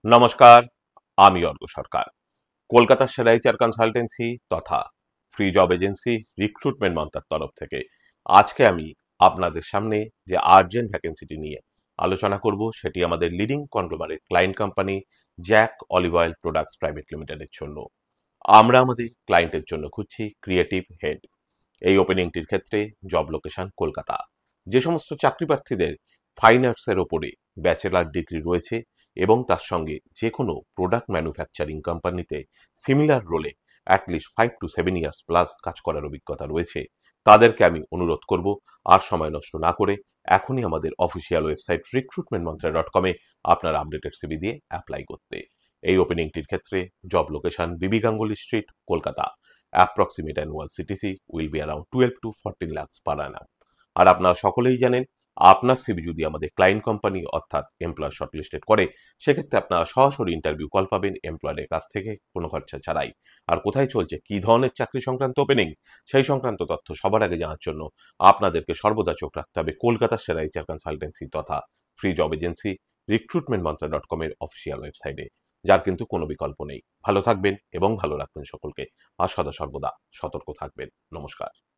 নমস্কার, আমি অর্ক সরকার। কলকাতার সেরা এইচআর কনসালটেন্সি তথা ফ্রি জব এজেন্সি রিক্রুটমেন্ট মন্ত্রার তরফ থেকে আজকে আমি আপনাদের সামনে যে আর্জেন্ট ভ্যাকেন্সিটি নিয়ে আলোচনা করব সেটি আমাদের leading conglomerate client company Jack olive oil products private লিমিটেডের জন্য। আমরা আমাদের ক্লায়েন্টের জন্য খুঁজছি ক্রিয়েটিভ হেড। এই ওপেনিংটির ক্ষেত্রে জব লোকেশন কলকাতা। যে সমস্ত চাকরি প্রার্থীদের ফাইন আর্টসের ওপরে ব্যাচেলার ডিগ্রি রয়েছে এবং তার সঙ্গে যে কোনো প্রোডাক্ট ম্যানুফ্যাকচারিং কোম্পানিতে সিমিলার রোলে অ্যাটলিস্ট 5 to 7 ইয়ার্স প্লাস কাজ করার অভিজ্ঞতা রয়েছে, তাদেরকে আমি অনুরোধ করব আর সময় নষ্ট না করে এখনই আমাদের অফিসিয়াল ওয়েবসাইট recruitmentmantra.com-এ আপনার আপডেটেড সিভি দিয়ে অ্যাপ্লাই করতে। এই ওপেনিংটির ক্ষেত্রে job location Bibi Ganguly street, Kolkata. Approximate annual CTC will be around 12 to 14 lakhs per annum। আর আপনারা সকলেই জানেন, আপনার সিভি যদি আমাদের ক্লায়েন্ট কোম্পানি অর্থাৎ এমপ্লয়ার শর্টলিস্টেড করে, সেক্ষেত্রে আপনারা সরাসরি ইন্টারভিউ কল পাবেন এমপ্লয়ারের কাছ থেকে কোনো খরচা ছাড়াই। আর কোথায় চলছে, কী ধরনের চাকরি সংক্রান্ত ওপেনিং, সেই সংক্রান্ত তথ্য সবার আগে জানার জন্য আপনাদেরকে সর্বদা চোখ রাখতে হবে কলকাতার সেরা এইচআর কনসালটেন্সি তথা ফ্রি জব এজেন্সি recruitmentmantra.com-এর অফিসিয়াল ওয়েবসাইটে, যার কিন্তু কোনো বিকল্প নেই। ভালো থাকবেন এবং ভালো রাখবেন সকলকে, আর সদা সর্বদা সতর্ক থাকবেন। নমস্কার।